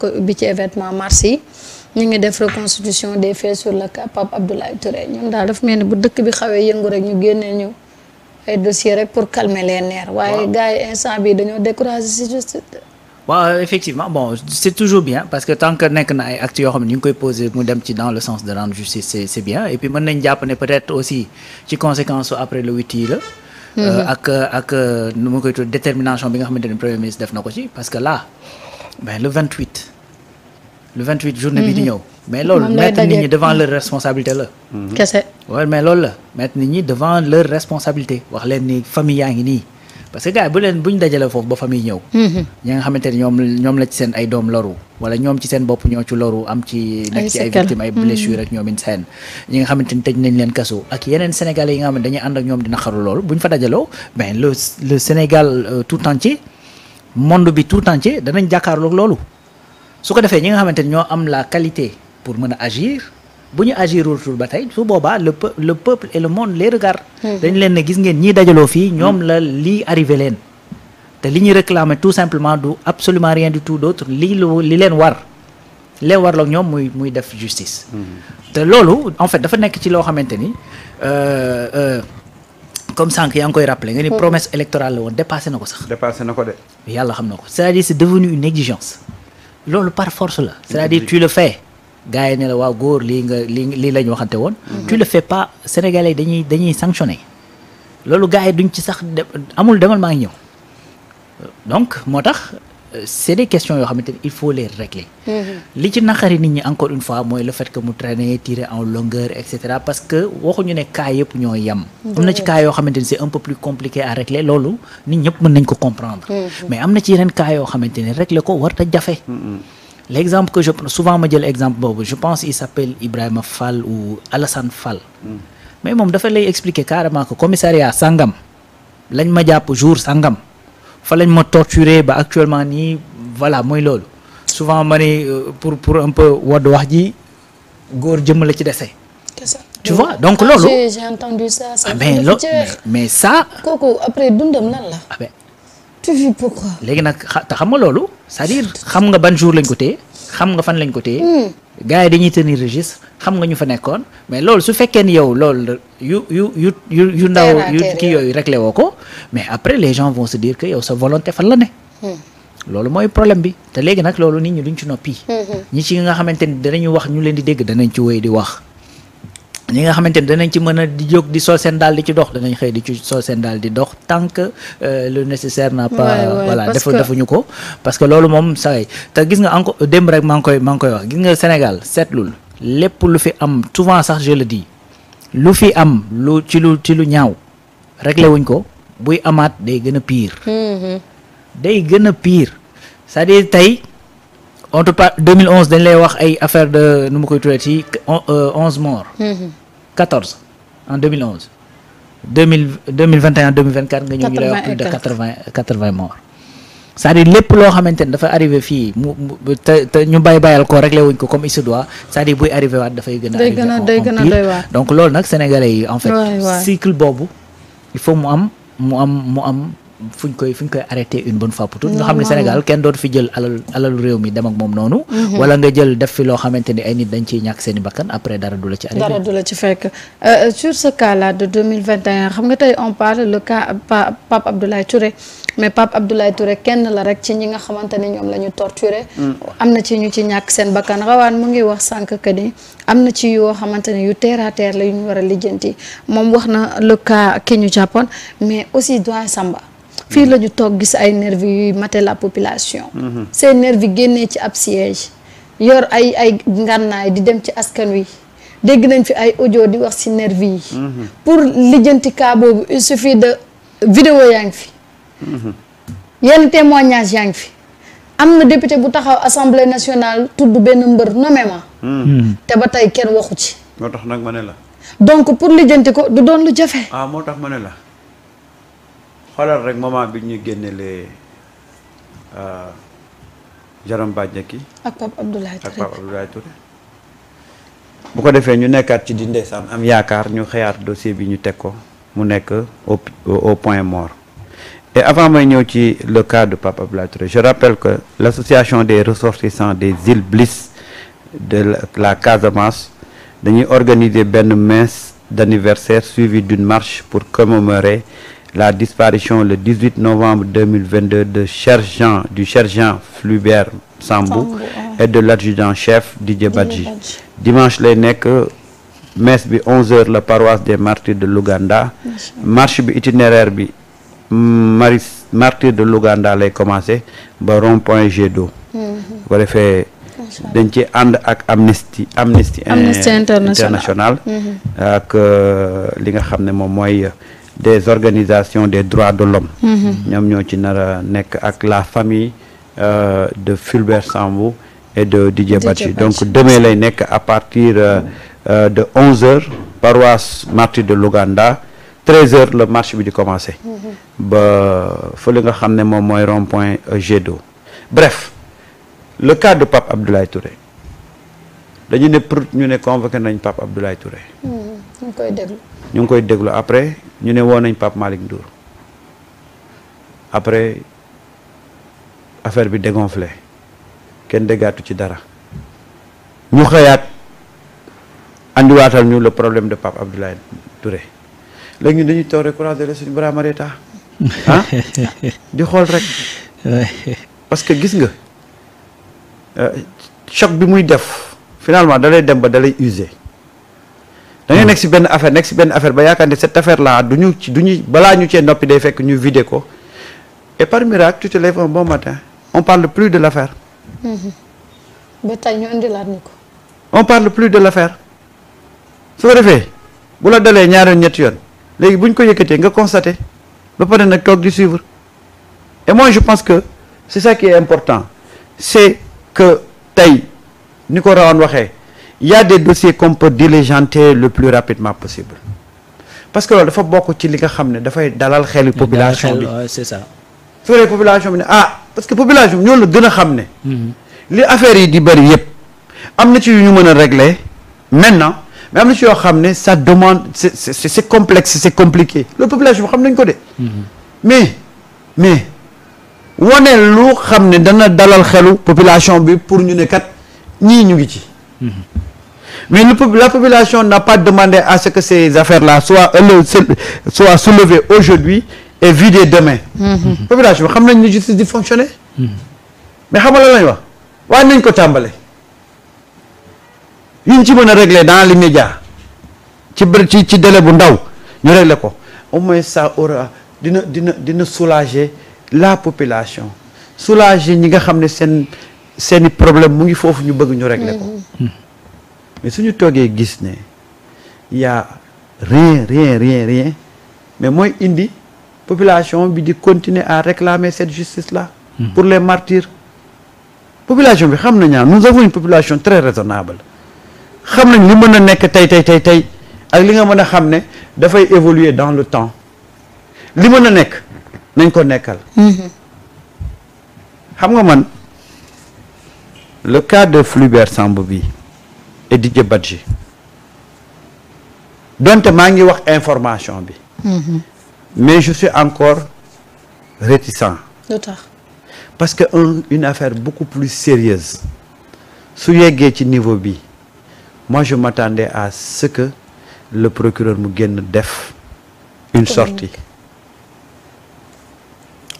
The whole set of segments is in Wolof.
koy ubbi ci événement mars yi ñu ngi def reconstitution des faits sur le cas Pape Abdoulaye Touré ñun daal dafa mel ni bu dëkk bi xawee yëngu rek ñu génnee ñu ay dossiers rek pour calmer les nerfs. waaye gars yi instant bi dañoo découragé si justice. waaw effectivement bon c'est toujours bien parce que tant que nekk na ay actes yoo xam ne ñu ngi koy poser mu dem ci dans le sens de rendre justice c'est bien et puis mën nañ jàpp ne peut-être aussi ci conséquence après le 8 yi la. ak nu ma koy tudd détermination bi nga xamante ne premier ministre def na ko ci parce que là ben le 28 journée bi di ñëw. mais loolu mettre nit ñi devant leur responsabilité la. kese. waaw mais loolu la mettre nit ñi devant leur responsabilité wax leen ni famille yaa ngi nii parce que gars yi bu ñu dajalee foofu ba famille ñëw. ñi nga xamante ne ñoom la ci seen ay doom loru wala ñoom ci seen bopp ñoo ci loru am ci. nekk ci ay victimes ay blessures ak ñoom seen. ñi nga xamante ni tëj nañ leen kaso ak yeneen sénégalais yi nga xam ne dañuy ànd ak ñoom dina xaru loolu bu ñu fa dajaloo ben le Sénégal tout entier monde bi tout entier danañ jàkkaarloog loolu su ko defee ñi nga xamante ni ñoo am la qualité pour mën a agir. bu ñu agirul ba tey su boobaa le peuple et le monde les regarde. dañ leen ne gis ngeen ñii dajaloo fii ñoom la lii arrivé leen te li ñuy réclamer tout simplement du absolument rien du tout d'autre li leen warloog ñoom muy def justice. te loolu en fait dafa nekk ci loo xamante ni comme sànq yaa ngi koy rappeler nga ni promesse électorale la woon dépassé na ko sax. dépassé na ko de. yàlla xam na ko c'est-à-dire c'est devenu une exigence loolu par force la c'est-à-dire tu le fais. gars yi ne la waaw góor lii la ñu waxante woon. tu le fais pas sénégalais dañuy sanctionner loolu gars yi duñ ci sax amul demal maa ngi ñëw donc moo tax c'est des questions yoo xamante ni il faut les régler. li ci naqari nit ñi encore une fois mooy le fait que mu traîner tirer en longueur et cetera parce que waxuñu ne cas yëpp ñoo yem. am na ci cas yoo xamante ni c'est un peu plus compliqué à régler loolu nit ñëpp mën nañ ko comprendre. mais am na ci yeneen cas yoo xamante ni régler ko warut a jafe. L'exemple que je prends, souvent ma jël exemple boobu je pense il s'appelle Ibrahima Fall ou Alassane Fall. mais moom dafa lay expliquer carrément que commissariat sangam lañ ma jàpp jour sangam fa lañ ma torturer ba actuellement nii voilà mooy loolu souvent ma ne pour un peu wodd wax ji góor jëmm la ci dese. tu vois donc loolu. j'ai entendu ça. mais ça. kooku après dundam lan la. ah ben. tu vis pourquoi. léegi nag te xam nga loolu c'est-à-dire xam nga ban jour lañ ko téye xam nga fan lañ ko téye. gars yi dañuy tenir registre xam nga ñu fa nekkoon mais loolu su fekkee ni yow loolu yu ndaw yu kii yooyu réglé woo ko mais après les gens vont se dire que yow sa volonté fan la ne. loolu mooy problème bi te léegi nag loolu nit ñi duñ ci noppi. ñi ci nga xamante ni danañu wax ñu leen di dégg danañ ci wéy di wax. ñi nga xamante ni danañ ci mën a di jóg di sol seen daal di ci dox danañ xëy di ci sol seen daal di dox tant que le nécessaire n'a pas voilà defuñu ko parce que loolu moom say te gis nga encore démb rek maa ngi koy wax gis nga Sénégal seetlul lépp lu fi am souvent sax je le dis lu fi am ci lu ñaaw réglé wuñ ko buy amaat day gën a pire day gën a pire c'est-à-dire tey on te parle 2011 dañ lay wax ay affaire de nu ma koy tuddee ci 11 morts. 14 en 2011. 2021 2024 nga ñëw ñu lay wax plus de 80 morts. c'est-à-dire lépp loo xamante ni dafa arrivé fii te ñu bàyyal ko réglé wuñ ko comme il se doit c'est-à-dire buy arrivé waat dafay gën a. day gën a doy waar donc loolu nag sénégalais yi en fait. cycle boobu il faut mu am. fuñ koy arrêter une bonne fois pour toutes nga xam ne Sénégal kenn dootu fi jël alalu réew mi dem ak moom noonu wala nga jël def fi loo xamante ni ay nit dañ ciy ñàkk seen i bakkan après dara du la ci arrivé dara du la ci fekk sur ce cas là de 2021 xam nga tey on parle le cas Pape Abdoulaye Touré mais Pape Abdoulaye Touré kenn la rek ci ñi nga xamante ni ñoom la ñu torturé am na ci ñu ci ñàkk seen bakkan rawaan mu ngi wax sànq que ni am na ci yoo xamante ne yu terre à terre la yu ñu war a lijjanti moom wax na le cas ki ñu jàppoon mais aussi doyen Samba fii la ñu toog gis ay nervi yuy mater la population. ces nervi génnee ci ab siège yor ay ngànnaay di dem ci askan wi dégg nañ fi ay audio di wax ci nervi yi. pour lijjanti cas boobu il suffit de vidéo yaa ngi fi. yenn témoignage yaa ngi fi. am na député bu taxaw assemblée nationale tudd benn mbër nommément. te ba tey kenn waxu ci. moo tax nag ma ne la. donc pour lijjanti ko du doon lu jafe. moo tax ma ne la. xoolal rek moment bi ñu génnelee Jérôme Bandiaky ak Pape Abdoulaye Touré bu ko defee ñu nekkaat ci di ndeysaan am yaakaar ñu xëyaat dossier bi ñu teg ko mu nekk au point mort Et avant may ñëw ci le cas de Pape Abdoulaye Touré, je rappelle que l'association des ressortissants des îles Bliss de la Casamance dañuy organiser benn messe d'anniversaire suivie d'une marche pour commémorer la disparition le 18 novembre 2022 du sergent Fulbert Sambou et de l'adjudant-chef Didier Badji. Dimanche lay nekk messe bi 11h la paroisse des martyrs de l'Ouganda. Marche bi itinéraire bi martyrs de l'Ouganda lay commencé ba rond-point Jet d'eau. bu ko defee dañ ci ànd ak Amnesty International ak li nga xam ne moom mooy des organisations des droits de l'homme ñoom ñoo ci nar a nekk ak la famille de Fulbert Sambou et de Didier Badji. Donc demain lay nekk à partir de 11h paroisse martyrs de l'Ouganda 13h le marche bi di commencer ba fële nga xam ne moom mooy rond-point Jet d'eau. Bref, le cas de Pape Abdoulaye Touré dañu ne pour ñu ne convoqué nañ Pape Abdoulaye Touré. ñu ngi koy déglu après ñu ne woo nañ Pape Malick Ndour après affaire bi dégonflé kenn déggaatu ci dara ñu xëyaat andiwaatal ñu le problème de Pape Abdoulaye Touré léegi ñun dañuy toog rek croiser suñu bras marita ah di xool rek parce que gis nga choc bi muy def finalement da lay dem ba da lay user da ngay nekk si benn affaire ba yaakaar ne cette affaire là du ñu balaa ñu cee noppi day fekk ñu vider ko et par miracle tu te lèves un bon matin on parle plus de l'affaire. ba tey ñu indilaat ñu ko. on parle plus de l'affaire su ko defee bu la dalee ñaari ñetti yoon léegi bu ñu ko yëkkatee nga constaté ba pare nag toog di suivre et moi je pense que c'est ça qui est important c'est que tey ni ko Rawane waxee il y a des dossiers qu'on peut diligenter le plus rapidement possible parce que loolu dafa bokk ci li nga xam ne dafay dalal xelu population bi c'est ça. su fekkee population bi ne parce que population bi ñoo la gën a xam ne li affaires yi di bëri yëpp am na ci yu ñu mën a régler maintenant mais am na ci yoo xam ne ça demande c'est complexe c'est compliqué loolu population bi xam nañ ko de mais wane lu xam ne dana dalal xelu population bi pour ñu ne kat ñii ñu ngi ci mais la population n'a pas demandé à ce que ces affaires-là soient soulevées aujourd'hui et vidées demain population bi xam nañ ni justice di fonctionner mais xam nga lan lañ wax waaye nañ ko tàmbale yuñ ci mën a régler dans l'immédiat ci délai bu ndaw ñu régler ko au moins ça aura dina soulager la population soulager ñi nga xam ne seeni problème mu ngi foofu ñu bëgg ñu régler ko mais suñu toogee gis ne y a rien mais mooy indi population bi di continuer à réclamer cette justice là pour les martyrs population bi xam nañ nous avons une population très raisonnable xam nañ li mën a nekk tey ak li nga mën a xam ne dafay évoluer dans le temps li mën a nekk nañ ko nekkal xam nga man le cas de Fulbert Sambou bi et Didier Badji donte maa ngi wax information bi mais je suis encore réticent parce que une affaire beaucoup plus sérieuse su yeggee ci niveau bi moi je m'attendais à ce que le procureur mu génn def une sortie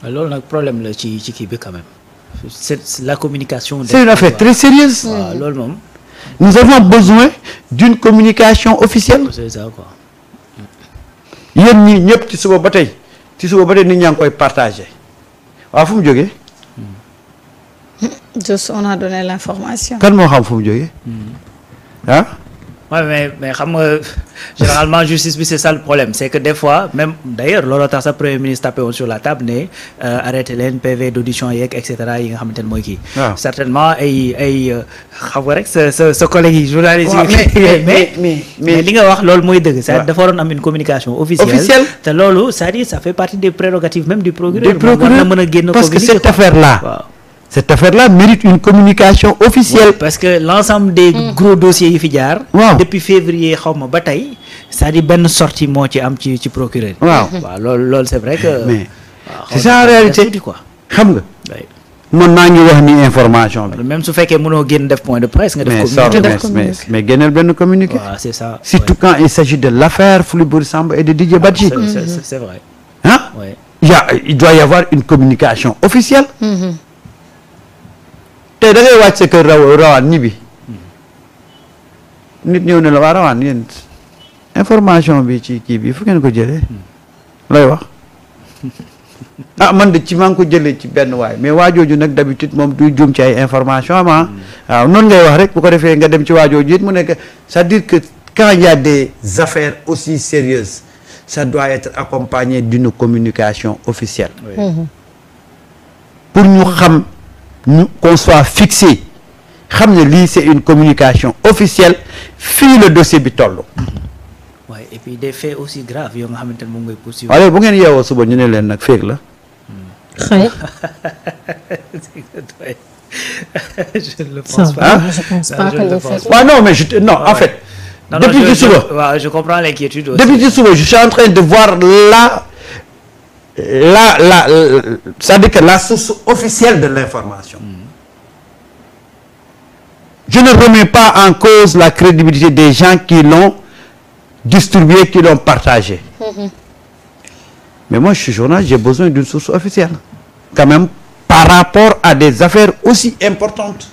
loolu nag problème la ci kii bi quand même c'est la communication. C'est une affaire très sérieuse. waaw loolu moom. nous avons besoin d'une communication officielle. c'est ça quoi. yéen ñii ñëpp ci suba ba tey nit ñaa ngi koy partagé waaw fu mu jógee. juste on a donné l'information. kan moo xam fu mu jógee. ah. Ouais, mais xam nga généralement justice bi c'est ça le problème c'est que des fois même d'ailleurs looloo tax sa premier ministre tapé woon sur la table ne arrêté leen PV d'audition yeeg et cetera yi nga xamante ne mooy kii. certainement ay xam nga rek sa collègue yi journaliste yi. mais li nga wax loolu mooy dëgg. c'est dafa waroon am une communication officielle. te loolu c'est-à-dire ça fait partie des prérogatives même du procureur. war na mën a génn parce que cette affaire là. waaw. Cette affaire-là mérite une communication officielle. Oui, parce que l'ensemble des gros dossiers yi fi jaar. waaw depuis février xaw ma ba tey c'est-à-dire benn sortie moo ci am ci procureur. waaw loolu c'est vrai que. mais c'est ça en réalité quoi. xam nga Oui. man maa ngi wax ni information bi même su fekkee mënoo génn def point de presse nga def mais communiqué. sort mais génneel benn communiqué waaw c'est ça. surtout quand il s'agit de l'affaire Fulibert Sambou et de Didier Badji C'est vrai. ah Ouais. il doit y avoir une communication officielle tey da ngay wàcc sa kër rawaan ñibbi nit ñëw ne la waa rawaan yéen information bi ci kii bi fu ngeen ko jëlee lay wax ah man de ci maa ngi ko jëlee ci benn waay mais waajooju nag d'habitude moom du juum ci ay information ama waaw noonu ngay wax rek bu ko defee nga dem ci waajooju it mu nekk c'est-à-dire que quand il y a des affaires aussi sérieuses ça doit être accompagné d'une communication officielle pour ñu xam ñu qu'on soit fixé xam ne lii c'est une communication officielle fii le dossier bi toll Ouais, et puis des faits aussi graves yoo nga xamante ne moom ngay poursuivre. wala bu ngeen yeewoo suba ñu ne leen nag féeg la xëy Je ne le pense pas. ah je pense Non, pas je que ne le les pense faits waaw non mais non en fait Non, depuis non, ci suba waaw je comprends l'inquiétude aussi. depuis ci suba je suis en train de voir c'est-à-dire que la source officielle de l'information je ne remets pas en cause la crédibilité des gens qui l'ont distribué qui l'ont partagé mais moi je suis journaliste j'ai besoin d'une source officielle quand même par rapport à des affaires aussi importantes